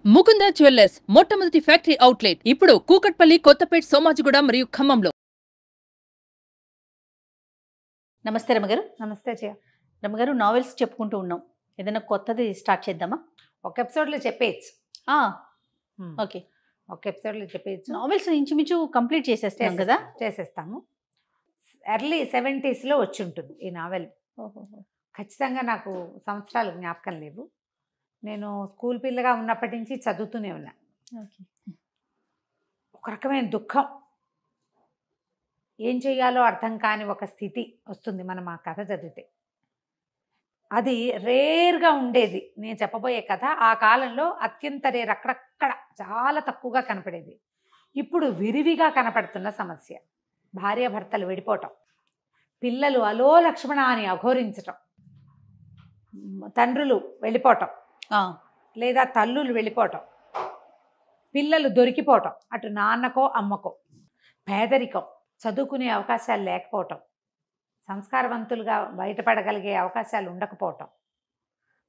Mukunda jewellers మొట్టమొదటి factory outlet ఇప్పుడు కూకట్పల్లి, కొత్తపేట్, సోమాజిగూడ మరియు ఖమ్మంలో. నమస్తే రమగారు. నమస్తే జయ. రమగారు, నావెల్స్ చెప్పుకుంటూ ఉన్నాం. ఏదైనా కొత్తది స్టార్ట్ చేద్దామా? ఒక ఎపిసోడ్లో చెప్పేయచ్చు. ఓకే, ఒక ఎపిసోడ్లో చెప్పేయచ్చు. నావెల్స్ ఇంచుమించు కంప్లీట్ చేసేస్తాం కదా. చేసేస్తాము. ఎర్లీ 70s వచ్చి ఉంటుంది ఈ నావెల్. ఖచ్చితంగా నాకు సంవత్సరాలు జ్ఞాపకం లేవు. నేను స్కూల్ పిల్లగా ఉన్నప్పటి నుంచి చదువుతూనే ఉన్నా. ఓకే. ఒక రకమైన దుఃఖం, ఏం చేయాలో అర్థం కాని ఒక స్థితి వస్తుంది మనం ఆ కథ చదివితే. అది రేర్గా ఉండేది. నేను చెప్పబోయే కథ ఆ కాలంలో అత్యంత రేర్, అక్కడక్కడ చాలా తక్కువగా కనపడేది. ఇప్పుడు విరివిగా కనపడుతున్న సమస్య. భార్యాభర్తలు విడిపోవటం, పిల్లలు అలో లక్ష్మణ అని అఘోరించటం, తండ్రులు వెళ్ళిపోవటం లేదా తల్లులు వెళ్ళిపోవటం, పిల్లలు దొరికిపోవటం, అటు నాన్నకో అమ్మకో, పేదరికం, చదువుకునే అవకాశాలు లేకపోవటం, సంస్కారవంతులుగా బయటపడగలిగే అవకాశాలు ఉండకపోవటం.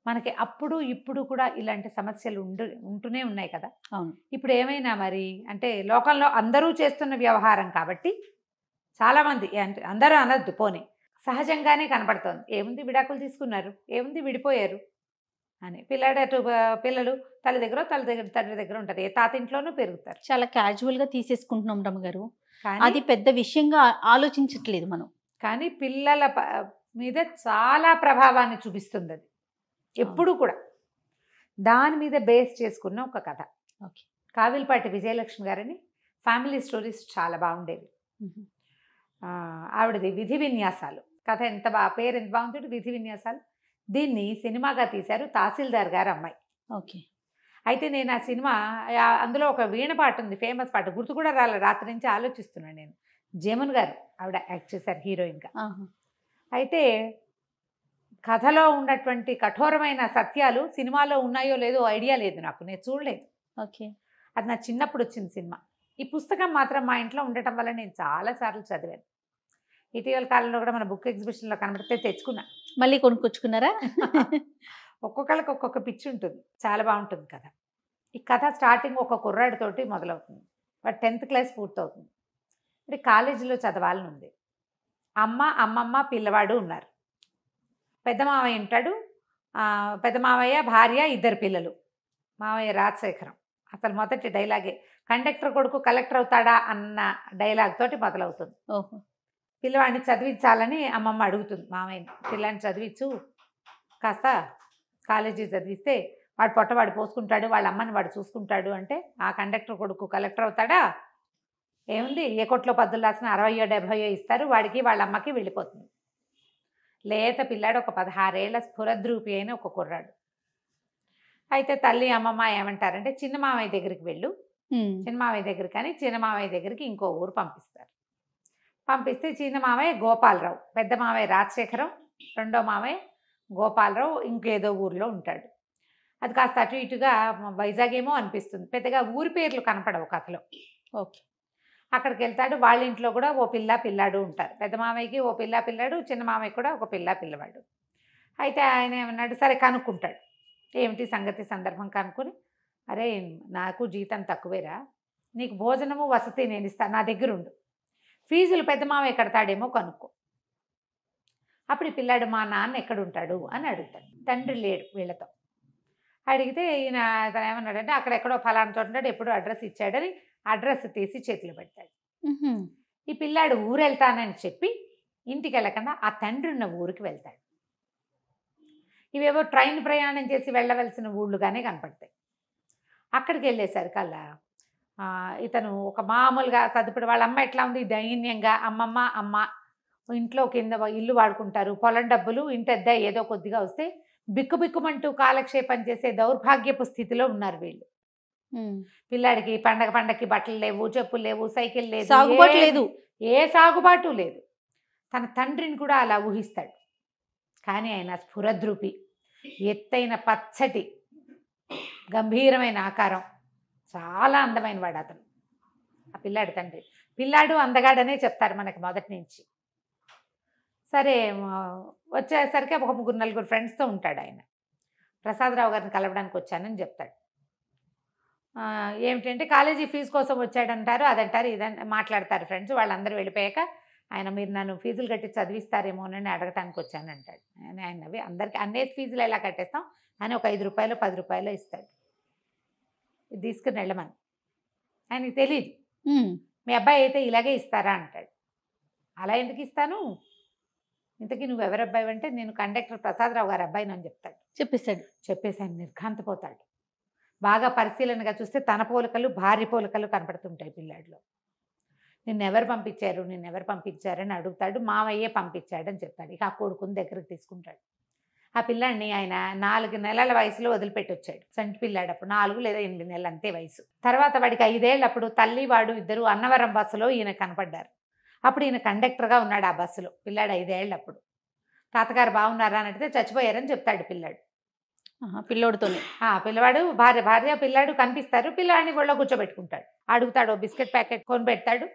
మనకి అప్పుడు ఇప్పుడు కూడా ఇలాంటి సమస్యలు ఉంటూనే ఉన్నాయి కదా. అవును. ఇప్పుడు ఏమైనా మరి అంటే లోకంలో అందరూ చేస్తున్న వ్యవహారం కాబట్టి చాలామంది, అంటే అందరూ అనద్దు పోనీ, సహజంగానే కనపడుతోంది. ఏముంది, విడాకులు తీసుకున్నారు, ఏముంది, విడిపోయారు అని. పిల్లలు తల్లి దగ్గర తండ్రి దగ్గర ఉంటారు, ఏ తాతింట్లోనూ పెరుగుతారు. చాలా క్యాజువల్గా తీసేసుకుంటున్నాం రమగారు. కానీ అది పెద్ద విషయంగా ఆలోచించట్లేదు మనం. కానీ పిల్లల మీద చాలా ప్రభావాన్ని చూపిస్తుంది అది ఎప్పుడు కూడా. దాని మీద బేస్ చేసుకున్న ఒక కథ. ఓకే. కావిల్పాటి విజయలక్ష్మి గారని ఫ్యామిలీ స్టోరీస్ చాలా బాగుండేవి. ఆవిడది విధి విన్యాసాలు కథ. పేరు ఎంత బాగుంటుంది, విధి విన్యాసాలు. దీన్ని సినిమాగా తీశారు తహసీల్దార్ గారు అమ్మాయి. ఓకే. అయితే నేను ఆ సినిమా, అందులో ఒక వీణ పాట ఉంది, ఫేమస్ పాట, గుర్తు కూడా రాలే, రాత్రి నుంచి ఆలోచిస్తున్నాను నేను. జమున్ గారు ఆవిడ యాక్ట్ చేశారు హీరోయిన్గా. అయితే కథలో ఉన్నటువంటి కఠోరమైన సత్యాలు సినిమాలో ఉన్నాయో లేదో ఐడియా లేదు నాకు, నేను చూడలేదు. ఓకే. అది నా చిన్నప్పుడు వచ్చింది సినిమా. ఈ పుస్తకం మాత్రం మా ఇంట్లో ఉండటం వల్ల నేను చాలాసార్లు చదివాను. ఇటీవల కాలంలో కూడా మన బుక్ ఎగ్జిబిషన్లో కనబడితే తెచ్చుకున్నా. మళ్ళీ కొనుక్కొచ్చుకున్నారా? ఒక్కొక్కరికి ఒక్కొక్క పిచ్చి ఉంటుంది. చాలా బాగుంటుంది కథ. ఈ కథ స్టార్టింగ్ ఒక కుర్రాడితోటి మొదలవుతుంది. వాడు 10th క్లాస్ పూర్తవుతుంది. అంటే కాలేజీలో చదవాలని ఉంది. అమ్మమ్మ పిల్లవాడు ఉన్నారు. పెద్ద మావయ్య ఉంటాడు. పెద్ద మావయ్య, భార్య, 2 పిల్లలు. మావయ్య రాజశేఖరం. అసలు మొదటి డైలాగే కండక్టర్ కొడుకు కలెక్టర్ అవుతాడా అన్న డైలాగ్ తోటి మొదలవుతుంది. ఓహో. పిల్లవాడిని చదివించాలని అమ్మమ్మ అడుగుతుంది మామయ్యని. పిల్లాన్ని చదివించు, కాస్త కాలేజీ చదివిస్తే వాడు పొట్టవాడు పోసుకుంటాడు, వాళ్ళ అమ్మని వాడు చూసుకుంటాడు. అంటే ఆ కండక్టర్ కొడుకు కలెక్టర్ అవుతాడా, ఏముంది, ఏ కొట్లో పద్దులు రాసిన 60 70 ఇస్తారు, వాడికి వాళ్ళ అమ్మకి వెళ్ళిపోతుంది. లేత పిల్లాడు, ఒక 16 ఏళ్ల స్ఫురద్రూపి అయిన ఒక కుర్రాడు. అయితే తల్లి అమ్మమ్మ ఏమంటారంటే, చిన్న మామయ్య దగ్గరికి వెళ్ళు, చిన్న మామయ్య దగ్గరికి అని చిన్న మామయ్య దగ్గరికి ఇంకో ఊరు పంపిస్తారు. పంపిస్తే చిన్న మామయ్య గోపాలరావు, పెద్ద మామయ్య రాజశేఖరం, రెండో మామయ్య గోపాలరావు ఇంకేదో ఊరిలో ఉంటాడు. అది కాస్త అటు ఇటుగా వైజాగ్ ఏమో అనిపిస్తుంది, పెద్దగా ఊరి పేర్లు కనపడవు కథలో. ఓకే. అక్కడికి వెళ్తాడు. వాళ్ళ ఇంట్లో కూడా ఓ పిల్లాడు ఉంటారు. పెద్ద మామయ్యకి ఓ పిల్లాడు, చిన్న మామయ్య కూడా ఒక పిల్లవాడు. అయితే ఆయన ఏమన్నాడు, సరే కనుక్కుంటాడు, ఏమిటి సంగతి సందర్భం కనుక్కొని, అరే నాకు జీతం తక్కువేరా, నీకు భోజనము వసతి నేను ఇస్తాను, నా దగ్గర ఉండు, ఫీజులు పెద్ద మామయ్య కడతాడేమో కనుక్కో. అప్పుడు ఈ పిల్లాడు, మా నాన్న ఎక్కడుంటాడు అని అడుగుతాడు. తండ్రి లేడు వీళ్ళతో. అడిగితే ఈయన అతను ఏమన్నాడంటే, అక్కడెక్కడో ఫలానా చోట ఉంటాడు, ఎప్పుడో అడ్రస్ ఇచ్చాడని అడ్రస్ తీసి చేతిలో పెడతాడు. ఈ పిల్లాడు ఊరు వెళ్తానని చెప్పి ఇంటికి వెళ్ళకుండా ఆ తండ్రి ఉన్న ఊరికి వెళ్తాడు. ఇవేవో ట్రైన్ ప్రయాణం చేసి వెళ్ళవలసిన ఊళ్ళుగానే కనపడతాయి. అక్కడికి వెళ్ళేసరికల్లా ఇతను ఒక మామూలుగా చదువుడు, వాళ్ళ అమ్మ ఎట్లా ఉంది, దైన్యంగా, అమ్మ ఇంట్లో కింద ఇల్లు వాడుకుంటారు, పొలం డబ్బులు ఇంటెద్ద ఏదో కొద్దిగా వస్తే బిక్కుబిక్కుమంటూ కాలక్షేపం చేసే దౌర్భాగ్యపు స్థితిలో ఉన్నారు వీళ్ళు. పిల్లాడికి పండగకి బట్టలు లేవు, చెప్పులు లేవు, సైకిల్ లేదు, సాగుబాటు లేదు, ఏ సాగుబాటు లేదు. తన తండ్రిని కూడా అలా ఊహిస్తాడు. కానీ ఆయన స్ఫురద్రూపి, ఎత్తైన పచ్చటి గంభీరమైన ఆకారం, చాలా అందమైన వాడు అతను, ఆ పిల్లాడి తండ్రి. పిల్లాడు అందగాడనే చెప్తారు మనకి మొదటి నుంచి. సరే వచ్చేసరికి ఒక 3 4 ఫ్రెండ్స్తో ఉంటాడు ఆయన. ప్రసాదరావు గారిని కలవడానికి వచ్చానని చెప్తాడు. ఏమిటంటే కాలేజీ ఫీజు కోసం వచ్చాడంటారు, అదంటారు, ఇదంటారు, మాట్లాడతారు ఫ్రెండ్స్. వాళ్ళందరూ వెళ్ళిపోయాక ఆయన మీరు నన్ను ఫీజులు కట్టి చదివిస్తారేమోనని అడగటానికి వచ్చానంటాడు. ఆయన నవ్వి అందరికీ అన్నే ఫీజులు ఎలా కట్టేస్తాం అని ఒక 5 రూపాయలు 10 రూపాయలు ఇస్తాడు. ఇది తీసుకుని వెళ్ళమని. ఆయనకి తెలియదు. మీ అబ్బాయి అయితే ఇలాగే ఇస్తారా అంటాడు. అలా ఎందుకు ఇస్తాను, ఇంతకీ నువ్వు ఎవరి అబ్బాయి అంటే నేను కండక్టర్ ప్రసాదరావు గారి అబ్బాయిని అని చెప్తాడు. చెప్పేసి ఆయన నిర్ఘాంతపోతాడు. బాగా పరిశీలనగా చూస్తే తన పోలికలు భార్య పోలికలు కనపడుతుంటాయి పిల్లాడిలో. నిన్నెవరు పంపించారని అడుగుతాడు. మావయ్యే పంపించాడని చెప్తాడు. ఇక ఆ కొడుకుని దగ్గరికి తీసుకుంటాడు. ఆ పిల్లాడిని ఆయన 4 నెలల వయసులో వదిలిపెట్టి వచ్చాడు. సంటి పిల్లాడు అప్పుడు 4 లేదా 8 నెలలు అంతే వయసు. తర్వాత వాడికి 5 ఏళ్ళు. అప్పుడు తల్లి వాడు ఇద్దరు అన్నవరం బస్సులో ఈయన కనపడ్డారు. అప్పుడు ఈయన కండక్టర్గా ఉన్నాడు ఆ బస్సులో. పిల్లాడు 5 ఏళ్ళు అప్పుడు. తాతగారు బాగున్నారా అని అడిగితే చచ్చిపోయారని చెప్తాడు పిల్లాడు. పిల్లోడితోనే పిల్లవాడు భార్య పిల్లాడు కనిపిస్తారు. పిల్లాడిని ఒళ్ళో కూర్చోబెట్టుకుంటాడు. అడుగుతాడు, బిస్కెట్ ప్యాకెట్ కొని పెడతాడు.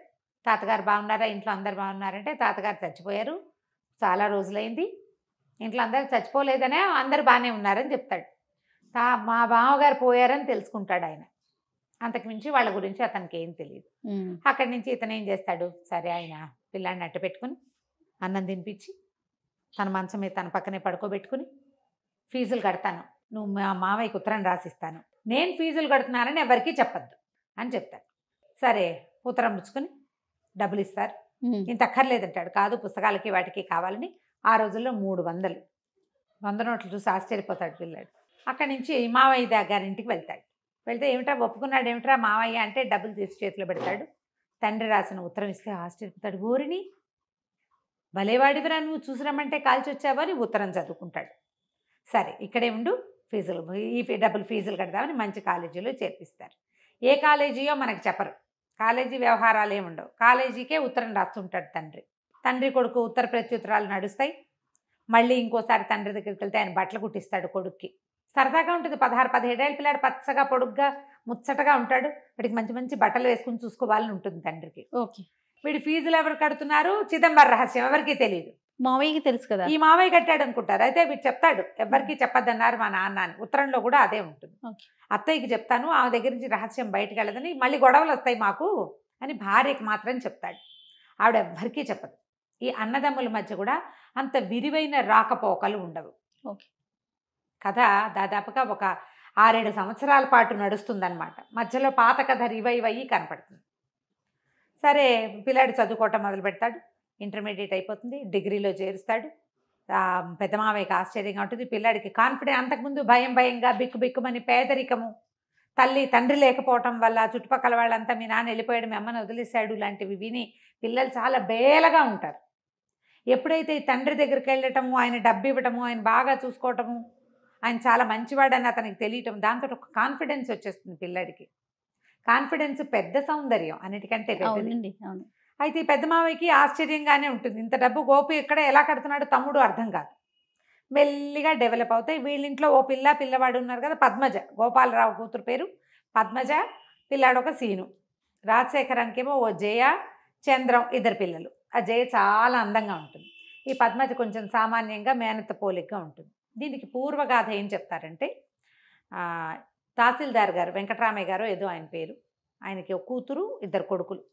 తాతగారు బాగున్నారా, ఇంట్లో అందరు బాగున్నారంటే తాతగారు చచ్చిపోయారు, చాలా రోజులైంది, ఇంట్లో అందరు చచ్చిపోలేదనే అందరు బాగానే ఉన్నారని చెప్తాడు. మా బావగారు పోయారని తెలుసుకుంటాడు ఆయన. అంతకుమించి వాళ్ళ గురించి అతనికి ఏం తెలియదు. అక్కడి నుంచి ఇతను ఏం చేస్తాడు, సరే ఆయన పిల్లాడిని అట్ట పెట్టుకుని అన్నం తినిపించి తన మంచం మీద తన పక్కనే పడుకోబెట్టుకుని ఫీజులు కడతాను, నువ్వు మా మావయ్యకి ఉత్తరం రాసిస్తాను, నేను ఫీజులు కడుతున్నానని ఎవరికీ చెప్పద్దు అని చెప్తాడు. సరే ఉత్తరం పుచ్చుకొని డబ్బులు ఇస్తారు. ఇంత అక్కర్లేదంటాడు. కాదు పుస్తకాలకి వాటికి కావాలని. ఆ రోజుల్లో 300 100 నోట్లు చూసి ఆశ్చర్యపోతాడు పిల్లాడు. అక్కడి నుంచి మావయ్య గారింటికి వెళ్తాడు. వెళ్తే ఏమిట్రా ఒప్పుకున్నాడు, ఏమిట్రా మావయ్య అంటే డబ్బులు తీసి చేతిలో పెడతాడు. తండ్రి రాసిన ఉత్తరం ఇస్తే ఆశ్చర్యపోతాడు. ఊరిని భలేవాడివిరా, నువ్వు చూసి రమ్మంటే కాల్చి వచ్చావా అని ఉత్తరం చదువుకుంటాడు. సరే ఇక్కడే ఉండు, ఫీజులు ఈ డబ్బులు ఫీజులు కడదామని మంచి కాలేజీలో చేర్పిస్తారు. ఏ కాలేజీయో మనకు చెప్పరు. కాలేజీ వ్యవహారాలు ఏముండవు. కాలేజీకే ఉత్తరం రాస్తుంటాడు తండ్రి కొడుకు ఉత్తర ప్రత్యుత్తరాలు నడుస్తాయి. మళ్ళీ ఇంకోసారి తండ్రి దగ్గరికి వెళ్తే ఆయన బట్టలు కుట్టిస్తాడు కొడుక్కి. సరదాగా ఉంటుంది. 16-17 ఏళ్ళ పిల్లాడు పచ్చగా పొడుగ్గా ముచ్చటగా ఉంటాడు. వాడికి మంచి మంచి బట్టలు వేసుకుని చూసుకోవాలని ఉంటుంది తండ్రికి. ఓకే. వీడి ఫీజులు ఎవరు కడుతున్నారు, చిదంబర రహస్యం, ఎవరికి తెలియదు. మావయ్యకి తెలుసు కదా, ఈ మావయ్య కట్టాడు అనుకుంటారు. అయితే వీడు చెప్తాడు, ఎవరికి చెప్పద్దన్నారు మా నాన్న అని. ఉత్తరంలో కూడా అదే ఉంటుంది. అత్తయ్యకి చెప్తాను, ఆమె దగ్గర నుంచి రహస్యం బయటకు వెళ్ళదని, మళ్ళీ గొడవలు వస్తాయి మాకు అని భార్యకి మాత్రం చెప్తాడు. ఆవిడ ఎవ్వరికీ చెప్పదు. ఈ అన్నదమ్ముల మధ్య కూడా అంత విరివైన రాకపోకలు ఉండవు. ఓకే. కథ దాదాపుగా ఒక 6-7 సంవత్సరాల పాటు నడుస్తుందన్నమాట. మధ్యలో పాత కథ రివైవ్ అయ్యి కనపడుతుంది. సరే పిల్లాడు చదువుకోవటం మొదలు పెడతాడు. ఇంటర్మీడియట్ అయిపోతుంది, డిగ్రీలో చేరుస్తాడు. పెద్ద మావయ్యకి ఆశ్చర్యంగా ఉంటుంది. పిల్లాడికి కాన్ఫిడెన్స్, అంతకుముందు భయంగా బిక్కుమని పేదరికము, తండ్రి లేకపోవటం వల్ల చుట్టుపక్కల వాళ్ళంతా మీ నాన్న వెళ్ళిపోయాడు, మీ అమ్మని వదిలేశాడు లాంటివి విని పిల్లలు చాలా బేలగా ఉంటారు. ఎప్పుడైతే ఈ తండ్రి దగ్గరికి వెళ్ళటము, ఆయన డబ్బు ఇవ్వటము, ఆయన బాగా చూసుకోవటము, ఆయన చాలా మంచివాడని అతనికి తెలియటం, దాంతో ఒక కాన్ఫిడెన్స్ వచ్చేస్తుంది పిల్లాడికి. కాన్ఫిడెన్స్ పెద్ద సౌందర్యం, అన్నిటికంటే పెద్దది. అయితే ఈ పెద్ద మావయ్యకి ఆశ్చర్యంగానే ఉంటుంది. ఇంత డబ్బు గోపి ఎక్కడ ఎలా కడుతున్నాడు తమ్ముడు అర్థం కాదు. మెల్లిగా డెవలప్ అవుతాయి. వీళ్ళింట్లో ఓ పిల్లవాడు ఉన్నారు కదా, పద్మజ, గోపాలరావు కూతురు పేరు పద్మజ, పిల్లాడు ఒక సీను. రాజశేఖరానికేమో ఓ జయ, చంద్రం, 2 పిల్లలు. ఆ జయ చాలా అందంగా ఉంటుంది. ఈ పద్మజ కొంచెం సామాన్యంగా మేనత్త పోలికగా ఉంటుంది. దీనికి పూర్వగాథ ఏం చెప్తారంటే, తహసీల్దార్ గారు వెంకటరామయ్య గారు ఏదో ఆయన పేరు, ఆయనకి ఒక కూతురు 2 కొడుకులు.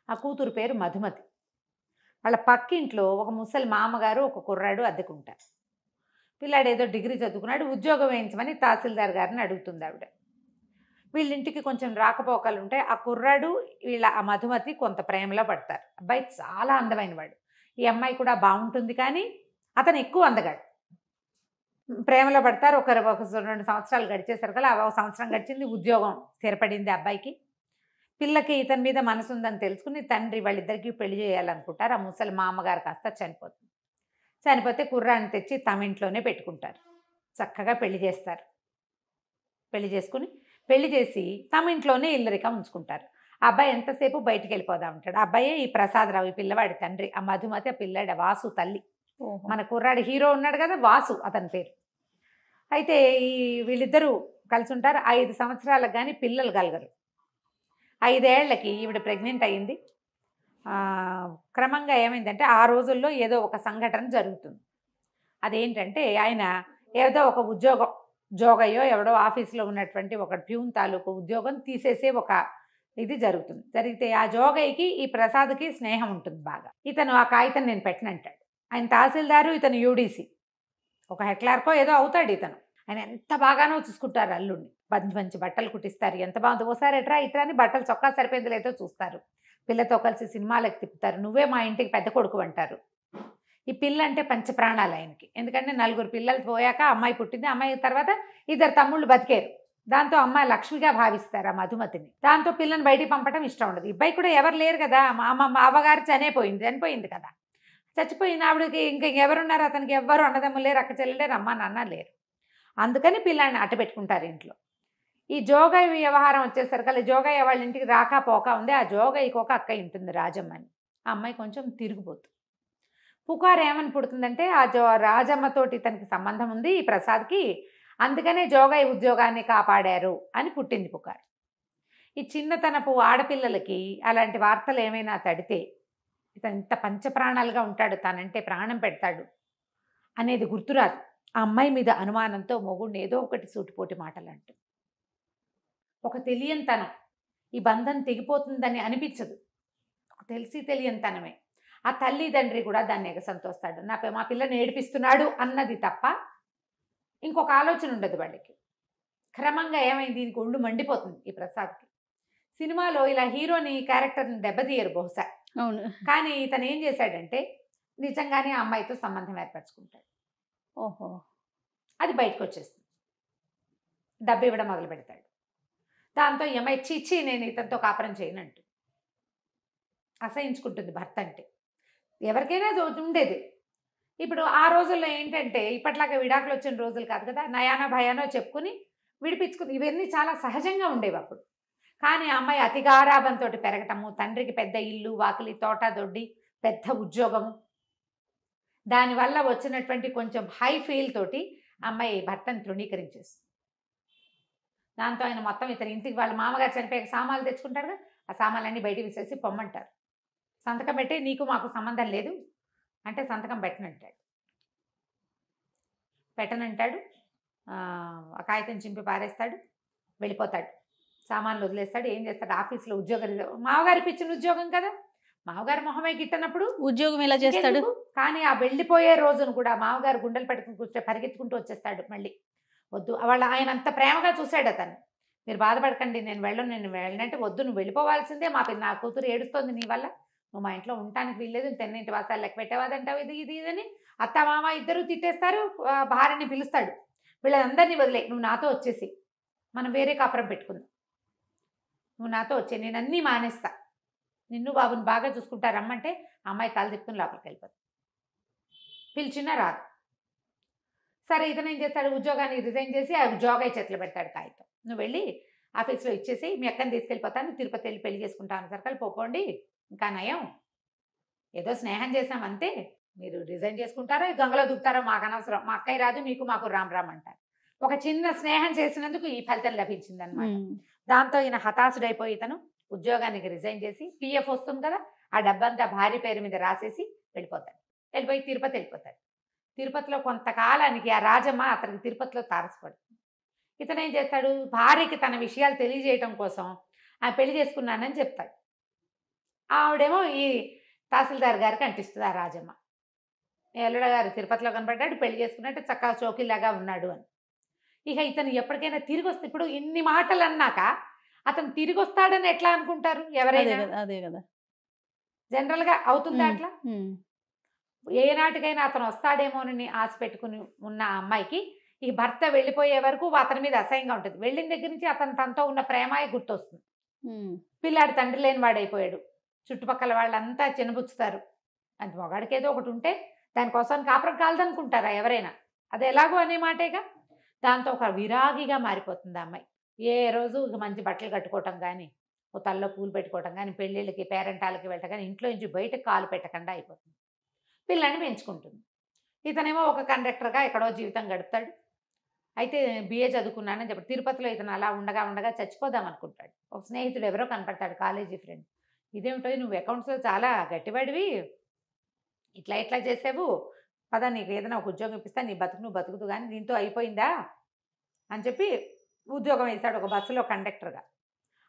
ఆ కూతురు పేరు మధుమతి. వాళ్ళ పక్కింట్లో ఒక ముసలి మామగారు ఒక కుర్రాడు అద్దెకుంటారు. పిల్లాడు ఏదో డిగ్రీ చదువుకున్నాడు, ఉద్యోగం వేయించమని తహసీల్దార్ గారిని అడుగుతుంది ఆవిడ. వీళ్ళింటికి కొంచెం రాకపోకలు ఉంటాయి. ఆ కుర్రాడు ఆ మధుమతి కొంత ప్రేమలో పడతారు. అబ్బాయి చాలా అందమైన వాడు. ఈ అమ్మాయి కూడా బాగుంటుంది, కానీ అతను ఎక్కువ అందగాడు. ప్రేమలో పడతారు. ఒక 2 సంవత్సరాలు గడిచేసరికి ఒక సంవత్సరం గడిచింది, ఉద్యోగం స్థిరపడింది అబ్బాయికి. పిల్లకి ఇతని మీద మనసు ఉందని తెలుసుకుని తండ్రి వాళ్ళిద్దరికీ పెళ్లి చేయాలనుకుంటారు. ఆ ముసలి మామగారు కాస్త చనిపోతుంది. చనిపోతే కుర్రాన్ని తెచ్చి తమ ఇంట్లోనే పెట్టుకుంటారు. చక్కగా పెళ్లి చేస్తారు. పెళ్లి చేసి తమ ఇంట్లోనే ఇల్లరికం ఉంచుకుంటారు. ఆ అబ్బాయి ఎంతసేపు బయటికి వెళ్ళిపోదా ఉంటాడు. ఆ అబ్బాయే ఈ ప్రసాదరావు, ఈ పిల్లవాడి తండ్రి. ఆ మధుమతి ఆ పిల్లాడి వాసు తల్లి. మన కుర్రాడి హీరో ఉన్నాడు కదా, వాసు అతని పేరు. అయితే వీళ్ళిద్దరూ కలిసి ఉంటారు. 5 సంవత్సరాలకు కానీ పిల్లలు కలగరు. 5 ఏళ్లకి ఈవిడ ప్రెగ్నెంట్ అయ్యింది. క్రమంగా ఏమైందంటే, ఆ రోజుల్లో ఏదో ఒక సంఘటన జరుగుతుంది. అదేంటంటే, ఆయన ఏదో ఒక ఉద్యోగం జోగయ్యో ఎవడో ఆఫీస్లో ఉన్నటువంటి ఒక ప్యూన్ తాలూకు ఉద్యోగం తీసేసే ఒక ఇది జరుగుతుంది. జరిగితే ఆ జోగయ్యకి ఈ ప్రసాద్కి స్నేహం ఉంటుంది బాగా. ఇతను ఆ కాగితం నేను పెట్టనంటాడు. ఆయన తహసీల్దారు, ఇతను యూడీసీ, ఒక హెడ్ క్లార్కో ఏదో అవుతాడు ఇతను. ఆయన ఎంత బాగానో చూసుకుంటారు అల్లుడిని, మంచి మంచి బట్టలు కుట్టిస్తారు, ఎంత బాగుంది, ఓసారి ఎట్రా ఇట్రా అని బట్టలు చొక్కా సరిపోయింది లేదో చూస్తారు, పిల్లతో కలిసి సినిమాలకు తిప్పుతారు, నువ్వే మా ఇంటికి పెద్ద కొడుకు అంటారు. ఈ పిల్ల అంటే పంచప్రాణాలు ఆయనకి. ఎందుకంటే 4 పిల్లలు పోయాక అమ్మాయి పుట్టింది, అమ్మాయి తర్వాత 2 తమ్ముళ్ళు బతికారు. దాంతో అమ్మాయి లక్ష్మిగా భావిస్తారు ఆ మధుమతిని. దాంతో పిల్లని బయటికి పంపడం ఇష్టం ఉండదు. ఇబ్బాయి కూడా ఎవరు లేరు కదా, మా అవ్వగారు చనిపోయింది కదా, చచ్చిపోయిన ఆవిడకి ఇంకా ఎవరున్నారు, అతనికి ఎవ్వరు అన్నదమ్ములు లేరు, అక్క చెల్లెలు లేరు, అమ్మ నాన్న లేరు. అందుకని పిల్లాన్ని అట్ట పెట్టుకుంటారు ఇంట్లో. ఈ జోగయ్య వ్యవహారం వచ్చేసరికి జోగయ్య వాళ్ళ ఇంటికి రాక పోక ఉంది. ఆ జోగయ్యకి ఒక అక్క ఉంటుంది రాజమ్మని. ఆ అమ్మాయి కొంచెం తిరిగిపోతుంది. పుకారు ఏమని పుడుతుందంటే ఆ రాజమ్మతోటి తనకి సంబంధం ఉంది ఈ ప్రసాద్కి, అందుకనే జోగయ్య ఉద్యోగాన్ని కాపాడారు అని పుట్టింది పుకారు. ఈ చిన్నతనపు ఆడపిల్లలకి అలాంటి వార్తలు ఏమైనా తడితే ఇతను ఇంత పంచప్రాణాలుగా ఉంటాడు, తనంటే ప్రాణం పెడతాడు అనేది గుర్తురాదు. ఆ అమ్మాయి మీద అనుమానంతో మొగుడిని ఏదో ఒకటి సూటిపోటి మాటలు అంటుంది. ఒక తెలియనితనం, ఈ బంధం తెగిపోతుందని అనిపించదు, ఒక తెలిసి తెలియనితనమే. ఆ తల్లి తండ్రి కూడా దాన్ని ఎగసంతోస్తాడు, మా పిల్లని ఏడిపిస్తున్నాడు అన్నది తప్ప ఇంకొక ఆలోచన ఉండదు వాళ్ళకి. క్రమంగా ఏమైంది, దీనికి ఒళ్ళు మండిపోతుంది ఈ ప్రసాద్కి. సినిమాలో ఇలా హీరోని క్యారెక్టర్ని దెబ్బతీయరు బహుశా, అవును. కానీ ఇతను ఏం చేశాడంటే నిజంగానే ఆ అమ్మాయితో సంబంధం ఏర్పరచుకుంటాడు. ఓహో. అది బయటకు వచ్చేస్తుంది, డబ్బు ఇవ్వడం మొదలు పెడతాడు. దాంతో ఈ అమ్మాయి చిచ్చి నేను ఇతనితో కాపురం చేయనంటు అసహించుకుంటుంది భర్త అంటే. ఎవరికైనా అది ఉండేది. ఇప్పుడు ఆ రోజుల్లో ఏంటంటే ఇప్పట్లాగా విడాకులు వచ్చిన రోజులు కాదు కదా, నయానో భయానో చెప్పుకుని విడిపించుకుని ఇవన్నీ చాలా సహజంగా ఉండేవి అప్పుడు. కానీ ఆ అమ్మాయి అతి గారాబంతో పెరగటము, తండ్రికి పెద్ద ఇల్లు వాకిలి తోట దొడ్డి పెద్ద ఉద్యోగము, దానివల్ల వచ్చినటువంటి కొంచెం హై ఫీల్ తోటి అమ్మాయి భర్తను తృణీకరించేస్తుంది. దాంతో ఆయన మొత్తం ఇతని ఇంటికి వాళ్ళ మామగారు చనిపోయాక సామాన్లు తెచ్చుకుంటాడు కదా, ఆ సామాన్లన్నీ బయటికి విసేసి పొమ్మంటారు, సంతకం పెట్టి నీకు మాకు సంబంధం లేదు అంటే సంతకం పెట్టనంటాడు. ఆ కాగితం చింపి పారేస్తాడు, వెళ్ళిపోతాడు, సామాన్లు వదిలేస్తాడు. ఏం చేస్తాడు, ఆఫీస్లో ఉద్యోగం, మామగారికి ఇచ్చిన ఉద్యోగం కదా, మామగారు మొహమే గిట్టనప్పుడు ఉద్యోగం ఎలా చేస్తాడు. కానీ ఆ వెళ్ళిపోయే రోజును కూడా మామగారు గుండెలు పెట్టుకుని పరిగెత్తుకుంటూ వచ్చేస్తాడు. మళ్ళీ వద్దు, ఆయన అంత ప్రేమగా చూశాడు అతను, మీరు బాధపడకండి నేను వెళ్ళనంటే వద్దు, నువ్వు వెళ్ళిపోవాల్సిందే, నా కూతురు ఏడుస్తోంది నీ వల్ల, నువ్వు మా ఇంట్లో ఉండటానికి వీల్లేదు, తెన్నింటి వాసాలు లెక్క పెట్టేవాదంటావు, ఇది అని అత్త మామ ఇద్దరు తిట్టేస్తారు. భార్యని పిలుస్తాడు, వీళ్ళందరినీ వదిలే, నువ్వు నాతో వచ్చేసి మనం వేరే కాపురం పెట్టుకుందాం, నువ్వు నాతో వచ్చే, నేను అన్నీ మానేస్తా, నిన్ను బాబుని బాగా చూసుకుంటా రమ్మంటే అమ్మాయి తల తిప్పుకుని లోపలికి వెళ్ళిపోతుంది, పిలిచినా రాదు. సరే ఇతను ఏం చేస్తాడు, ఉద్యోగాన్ని రిజైన్ చేసి ఆ జోగయ్య చేతిలో పెడతాడు కాగితం, నువ్వు వెళ్ళి ఆఫీస్లో ఇచ్చేసి మీ అక్కని తీసుకెళ్ళిపోతాను, తిరుపతి వెళ్ళి పెళ్లి చేసుకుంటాను, సర్కల్ పోకోండి, ఇంకా నయం, ఏదో స్నేహం చేసామంతే, మీరు రిజైన్ చేసుకుంటారో గంగలో దుక్కుతారో మాకు అనవసరం, మా అక్కయ్య రాదు మీకు మాకు రామ్ అంటారు. ఒక చిన్న స్నేహం చేసినందుకు ఈ ఫలితం లభించింది అనమాట. దాంతో ఈయన హతాశుడైపోయి ఇతను ఉద్యోగానికి రిజైన్ చేసి పిఎఫ్ వస్తుంది కదా, ఆ డబ్బంతా భార్య పేరు మీద రాసేసి వెళ్ళిపోయి తిరుపతి వెళ్ళిపోతాడు. తిరుపతిలో కొంతకాలానికి ఆ రాజమ్మ అతనికి తిరుపతిలో తారసపడుతుంది. ఇతను ఏం చేస్తాడు, భార్యకి తన విషయాలు తెలియజేయటం కోసం ఆ పెళ్లి చేసుకున్నానని చెప్తాడు. ఆవిడేమో ఈ తహసీల్దార్ గారికి అంటిస్తుంది ఆ రాజమ్మ, ఎల్లుడ గారు తిరుపతిలో కనపడ్డాడు, పెళ్లి చేసుకున్నట్టు చక్కగా చోకిలాగా ఉన్నాడు అని. ఇక ఇతను ఎప్పటికైనా తిరిగి వస్తే, ఇప్పుడు ఇన్ని మాటలు అన్నాక అతను తిరిగి వస్తాడని ఎట్లా అనుకుంటారు ఎవరైనా, అదే కదా జనరల్గా అవుతుందా అట్లా? ఏనాటికైనా అతను వస్తాడేమోనని ఆశ పెట్టుకుని ఉన్న ఆ అమ్మాయికి ఈ భర్త వెళ్ళిపోయే వరకు అతని మీద అసహ్యంగా ఉంటుంది. వెళ్ళిన దగ్గర నుంచి అతను తనతో ఉన్న ప్రేమాయ గుర్తొస్తుంది. పిల్లాడు తండ్రి లేని వాడైపోయాడు, చుట్టుపక్కల వాళ్ళంతా చిన్నబుచ్చుతారు, అంత మొగాడికి ఏదో ఒకటి ఉంటే దానికోసం కాపురం కాలదనుకుంటారా ఎవరైనా, అది ఎలాగో అనే మాటేగా. దాంతో ఒక విరాగిగా మారిపోతుంది ఆ అమ్మాయి. ఏ రోజు మంచి బట్టలు కట్టుకోవటం కానీ, ఓ తల్లో పూలు పెట్టుకోవటం కానీ, పెళ్ళిళ్ళకి పేరెంటాలకి వెళ్ళటం కానీ, ఇంట్లో నుంచి బయటకు కాలు పెట్టకుండా అయిపోతుంది. పిల్లని పెంచుకుంటుంది. ఇతనేమో ఒక కండక్టర్గా ఎక్కడో జీవితం గడుపుతాడు. అయితే బిఏ చదువుకున్నానని చెప్పి తిరుపతిలో ఇతను అలా ఉండగా చచ్చిపోదాం అనుకుంటాడు. ఒక స్నేహితుడు ఎవరో కనపడతాడు, కాలేజీ ఫ్రెండ్, ఇదేమిటో నువ్వు అకౌంట్స్లో చాలా గట్టివాడివి, ఇట్లా చేసావు పదా, నీకు ఏదైనా ఒక ఉద్యోగం ఇప్పిస్తా, నీ బతుకు నువ్వు బతుకుతూ కానీ దీంతో అయిపోయిందా, అని చెప్పి ఉద్యోగం వేశాడు ఒక బస్సులో కండక్టర్గా.